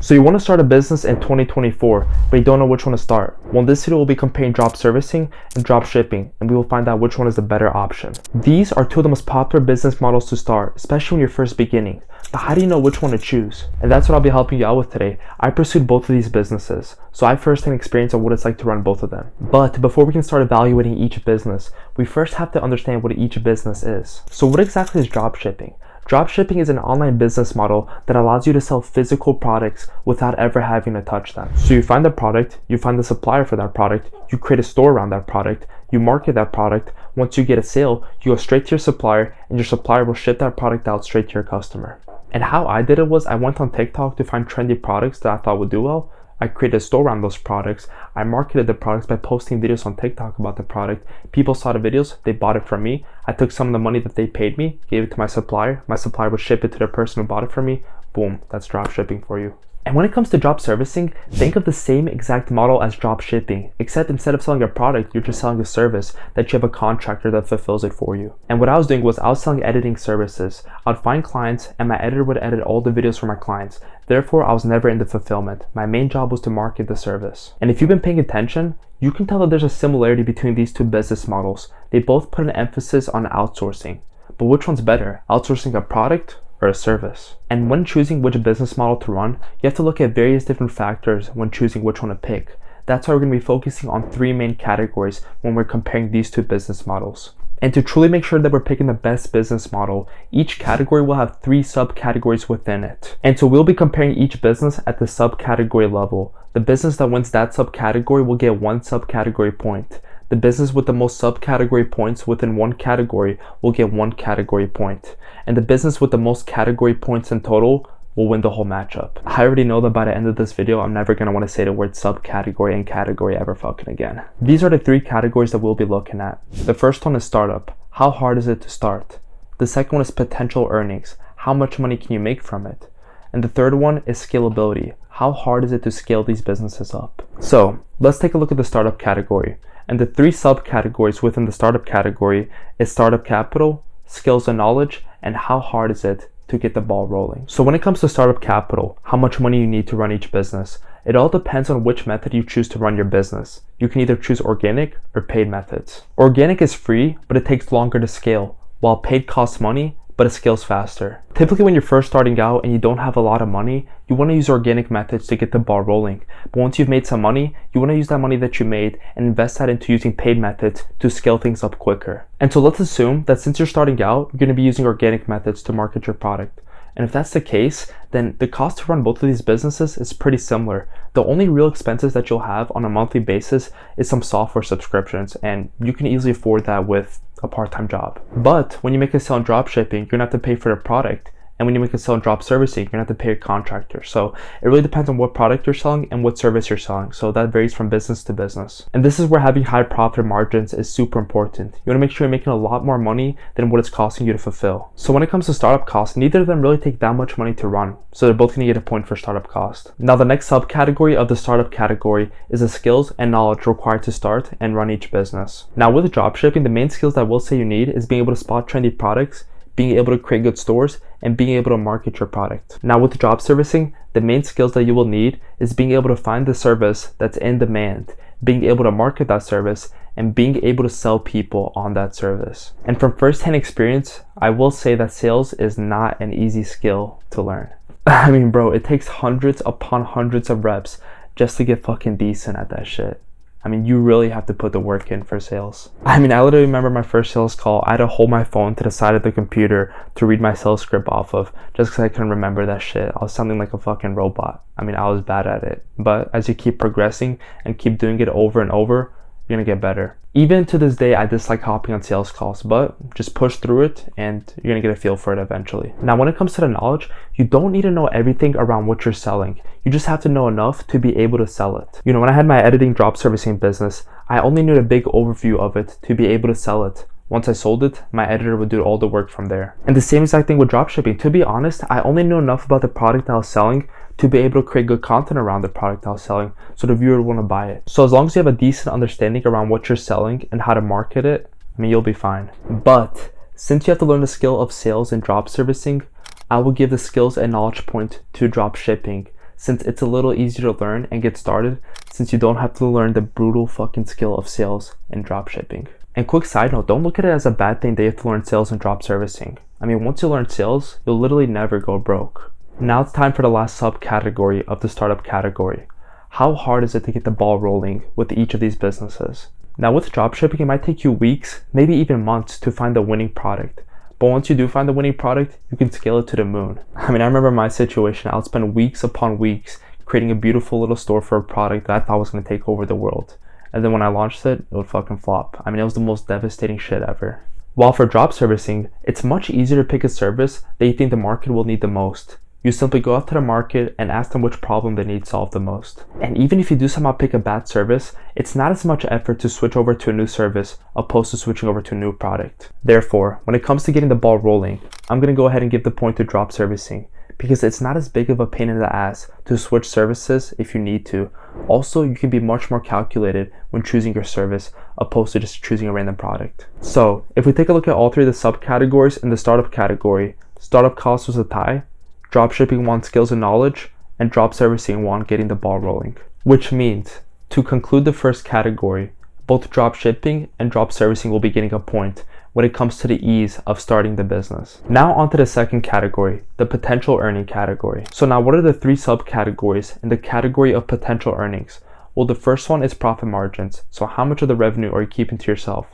So you want to start a business in 2024, but you don't know which one to start. Well, in this video, we'll be comparing drop servicing and drop shipping, and we will find out which one is the better option. These are two of the most popular business models to start, especially when you're first beginning. But how do you know which one to choose? And that's what I'll be helping you out with today. I pursued both of these businesses, so I have first-hand experience on what it's like to run both of them. But before we can start evaluating each business, we first have to understand what each business is. So what exactly is drop shipping? Dropshipping is an online business model that allows you to sell physical products without ever having to touch them. So you find the product, you find the supplier for that product, you create a store around that product, you market that product. Once you get a sale, you go straight to your supplier, and your supplier will ship that product out straight to your customer. And how I did it was I went on TikTok to find trendy products that I thought would do well. I created a store around those products. I marketed the products by posting videos on TikTok about the product. People saw the videos, they bought it from me. I took some of the money that they paid me, gave it to my supplier. My supplier would ship it to the person who bought it from me. Boom, that's drop shipping for you. And when it comes to drop servicing, think of the same exact model as drop shipping, except instead of selling a product, you're just selling a service that you have a contractor that fulfills it for you. And what I was doing was I was selling editing services. I'd find clients and my editor would edit all the videos for my clients. Therefore, I was never in the fulfillment. My main job was to market the service. And if you've been paying attention, you can tell that there's a similarity between these two business models. They both put an emphasis on outsourcing. But which one's better, outsourcing a product or a service? And when choosing which business model to run, you have to look at various different factors when choosing which one to pick. That's why we're going to be focusing on three main categories when we're comparing these two business models. And to truly make sure that we're picking the best business model, each category will have 3 subcategories within it. And so we'll be comparing each business at the subcategory level. The business that wins that subcategory will get 1 subcategory point. The business with the most subcategory points within one category will get 1 category point. And the business with the most category points in total will win the whole matchup. I already know that by the end of this video, I'm never going to want to say the word subcategory and category ever fucking again. These are the 3 categories that we'll be looking at. The first one is startup. How hard is it to start? The second one is potential earnings. How much money can you make from it? And the third one is scalability. How hard is it to scale these businesses up? So let's take a look at the startup category. And the 3 subcategories within the startup category is startup capital, skills and knowledge, and how hard is it to get the ball rolling. So when it comes to startup capital, how much money you need to run each business, it all depends on which method you choose to run your business. You can either choose organic or paid methods. Organic is free, but it takes longer to scale, while paid costs money, but it scales faster. Typically when you're first starting out and you don't have a lot of money, you want to use organic methods to get the ball rolling. But once you've made some money, you want to use that money that you made and invest that into using paid methods to scale things up quicker. And so let's assume that since you're starting out, you're going to be using organic methods to market your product. And if that's the case, then the cost to run both of these businesses is pretty similar. The only real expenses that you'll have on a monthly basis is some software subscriptions, and you can easily afford that with a part-time job. But when you make a sale in drop shipping, you're gonna have to pay for the product. And when you make a sale in drop servicing, you're gonna have to pay a contractor. So it really depends on what product you're selling and what service you're selling. So that varies from business to business. And this is where having high profit margins is super important. You wanna make sure you're making a lot more money than what it's costing you to fulfill. So when it comes to startup costs, neither of them really take that much money to run. So they're both gonna get a point for startup cost. Now the next subcategory of the startup category is the skills and knowledge required to start and run each business. Now with dropshipping, the main skills that I will say you need is being able to spot trendy products, being able to create good stores, and being able to market your product. Now with drop servicing, the main skills that you will need is being able to find the service that's in demand, being able to market that service, and being able to sell people on that service. And from first-hand experience, I will say that sales is not an easy skill to learn. I mean, bro, it takes hundreds upon hundreds of reps just to get fucking decent at that shit. I mean, you really have to put the work in for sales. I mean, I literally remember my first sales call. I had to hold my phone to the side of the computer to read my sales script off of, just because I couldn't remember that shit. I was sounding like a fucking robot. I mean, I was bad at it. But as you keep progressing and keep doing it over and over, you're gonna get better. Even to this day, I dislike hopping on sales calls, but just push through it and you're gonna get a feel for it eventually. Now, when it comes to the knowledge, you don't need to know everything around what you're selling. You just have to know enough to be able to sell it. You know, when I had my editing drop servicing business, I only knew a big overview of it to be able to sell it. Once I sold it, my editor would do all the work from there. And the same exact thing with dropshipping. To be honest, I only knew enough about the product I was selling to be able to create good content around the product I was selling so the viewer would want to buy it. So as long as you have a decent understanding around what you're selling and how to market it, I mean, you'll be fine. But since you have to learn the skill of sales and drop servicing, I will give the skills and knowledge point to drop shipping since it's a little easier to learn and get started since you don't have to learn the brutal fucking skill of sales and dropshipping. And quick side note, don't look at it as a bad thing that you have to learn sales and drop servicing. I mean, once you learn sales, you'll literally never go broke. Now it's time for the last subcategory of the startup category. How hard is it to get the ball rolling with each of these businesses? Now with dropshipping, it might take you weeks, maybe even months to find the winning product. But once you do find the winning product, you can scale it to the moon. I mean, I remember my situation. I would spend weeks upon weeks creating a beautiful little store for a product that I thought was going to take over the world. And then when I launched it, it would fucking flop. I mean, it was the most devastating shit ever. While for drop servicing, it's much easier to pick a service that you think the market will need the most. You simply go out to the market and ask them which problem they need solved the most. And even if you do somehow pick a bad service, it's not as much effort to switch over to a new service opposed to switching over to a new product. Therefore, when it comes to getting the ball rolling, I'm going to go ahead and give the point to drop servicing because it's not as big of a pain in the ass to switch services if you need to. Also, you can be much more calculated when choosing your service opposed to just choosing a random product. So, if we take a look at all three of the subcategories in the startup category, startup cost was a tie, dropshipping won skills and knowledge, and drop servicing won getting the ball rolling. Which means, to conclude the first category, both dropshipping and drop servicing will be getting a point when it comes to the ease of starting the business. Now onto the second category, the potential earning category. So now what are the three subcategories in the category of potential earnings? Well, the first one is profit margins. So how much of the revenue are you keeping to yourself?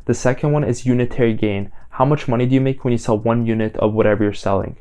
The second one is unitary gain. How much money do you make when you sell one unit of whatever you're selling?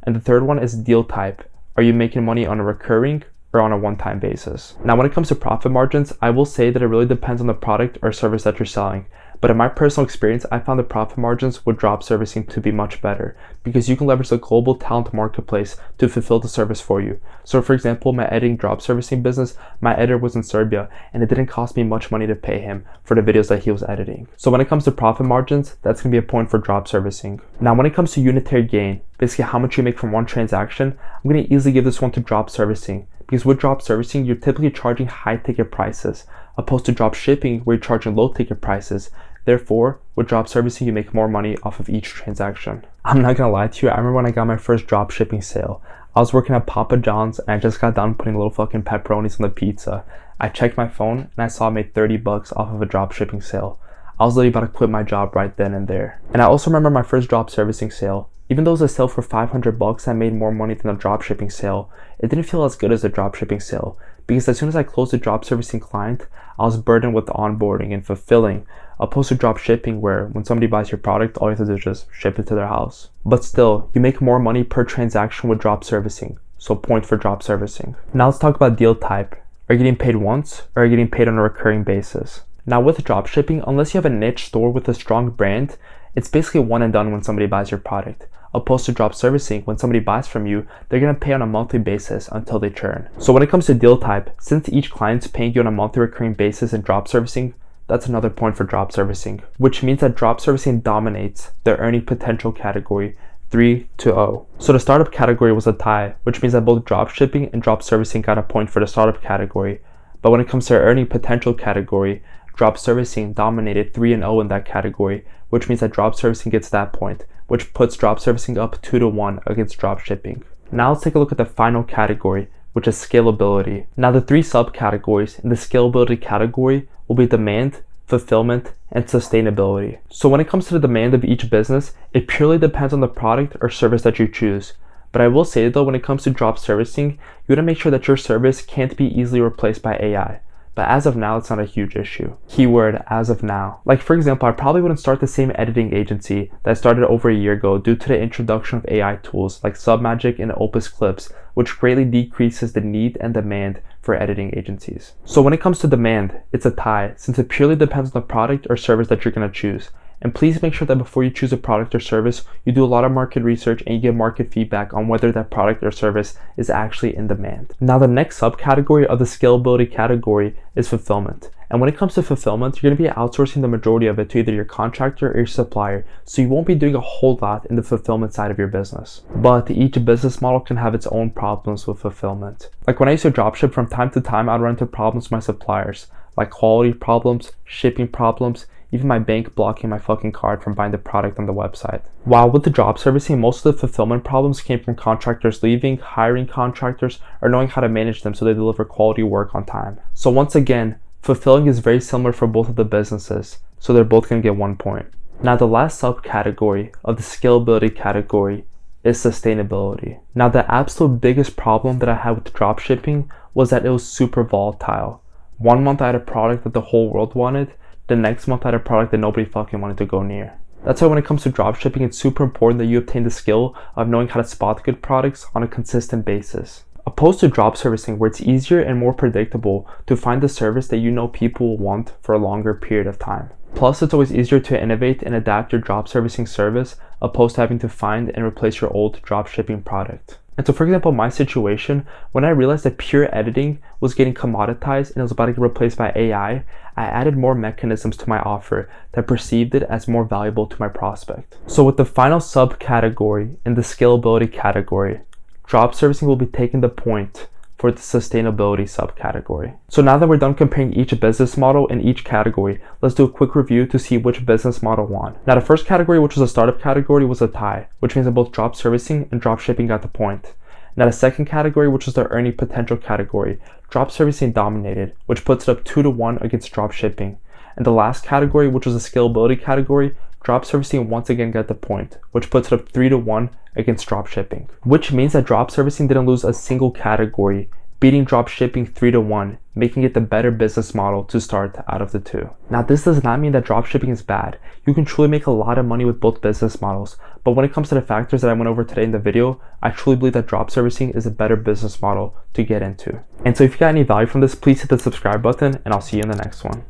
And the third one is deal type. Are you making money on a recurring or on a one-time basis? Now, when it comes to profit margins, I will say that it really depends on the product or service that you're selling. But in my personal experience, I found the profit margins with drop servicing to be much better because you can leverage the global talent marketplace to fulfill the service for you. So for example, my editing drop servicing business, my editor was in Serbia and it didn't cost me much money to pay him for the videos that he was editing. So when it comes to profit margins, that's going to be a point for drop servicing. Now, when it comes to unitary gain, basically how much you make from one transaction, I'm going to easily give this one to drop servicing because with drop servicing, you're typically charging high ticket prices opposed to drop shipping where you're charging low ticket prices. Therefore, with drop servicing, you make more money off of each transaction. I'm not gonna lie to you, I remember when I got my first drop shipping sale. I was working at Papa John's and I just got done putting little fucking pepperonis on the pizza. I checked my phone and I saw I made 30 bucks off of a drop shipping sale. I was literally about to quit my job right then and there. And I also remember my first drop servicing sale. Even though it was a sale for 500 bucks, I made more money than a drop shipping sale. It didn't feel as good as a drop shipping sale because as soon as I closed a drop servicing client, I was burdened with onboarding and fulfilling, opposed to drop shipping where when somebody buys your product, all you have to do is just ship it to their house. But still, you make more money per transaction with drop servicing, so point for drop servicing. Now let's talk about deal type. Are you getting paid once or are you getting paid on a recurring basis? Now with drop shipping, unless you have a niche store with a strong brand, it's basically one and done when somebody buys your product. Opposed to drop servicing, when somebody buys from you, they're going to pay on a monthly basis until they churn. So when it comes to deal type, since each client's paying you on a monthly recurring basis in drop servicing, that's another point for drop servicing, which means that drop servicing dominates the earning potential category 3-0. So the startup category was a tie, which means that both drop shipping and drop servicing got a point for the startup category. But when it comes to the earning potential category, drop servicing dominated 3-0 in that category, which means that drop servicing gets that point, which puts drop servicing up 2-1 against drop shipping. Now let's take a look at the final category, which is scalability. Now the three subcategories in the scalability category will be demand, fulfillment, and sustainability. So when it comes to the demand of each business, it purely depends on the product or service that you choose. But I will say though, when it comes to drop servicing, you want to make sure that your service can't be easily replaced by AI. But as of now, it's not a huge issue. Keyword, as of now. Like for example, I probably wouldn't start the same editing agency that I started over a year ago due to the introduction of AI tools like Submagic and Opus Clips, which greatly decreases the need and demand for editing agencies. So when it comes to demand, it's a tie since it purely depends on the product or service that you're gonna choose. And please make sure that before you choose a product or service, you do a lot of market research and you get market feedback on whether that product or service is actually in demand. Now the next subcategory of the scalability category is fulfillment. And when it comes to fulfillment, you're going to be outsourcing the majority of it to either your contractor or your supplier, so you won't be doing a whole lot in the fulfillment side of your business. But each business model can have its own problems with fulfillment. Like when I used to dropship, from time to time I'd run into problems with my suppliers, like quality problems, shipping problems, even my bank blocking my fucking card from buying the product on the website. While with the job servicing, most of the fulfillment problems came from contractors leaving, hiring contractors, or knowing how to manage them so they deliver quality work on time. So once again, fulfilling is very similar for both of the businesses, so they're both going to get 1 point. Now the last subcategory of the scalability category is sustainability. Now the absolute biggest problem that I had with dropshipping was that it was super volatile. 1 month I had a product that the whole world wanted, the next month I had a product that nobody fucking wanted to go near. That's why when it comes to dropshipping, it's super important that you obtain the skill of knowing how to spot good products on a consistent basis. Opposed to drop servicing, where it's easier and more predictable to find the service that you know people will want for a longer period of time. Plus, it's always easier to innovate and adapt your drop servicing service opposed to having to find and replace your old drop shipping product. And so for example, my situation, when I realized that pure editing was getting commoditized and it was about to get replaced by AI, I added more mechanisms to my offer that perceived it as more valuable to my prospect. So with the final subcategory in the scalability category, drop servicing will be taking the point for the sustainability subcategory. So now that we're done comparing each business model in each category, let's do a quick review to see which business model won. Now the first category, which was a startup category, was a tie, which means that both drop servicing and drop shipping got the point. Now the second category, which was the earning potential category, drop servicing dominated, which puts it up 2-1 against drop shipping. And the last category, which was a scalability category, drop servicing once again got the point, which puts it up 3-1 against drop shipping. Which means that drop servicing didn't lose a single category, beating drop shipping 3-1, making it the better business model to start out of the two. Now this does not mean that drop shipping is bad. You can truly make a lot of money with both business models, but when it comes to the factors that I went over today in the video, I truly believe that drop servicing is a better business model to get into. And so if you got any value from this, please hit the subscribe button and I'll see you in the next one.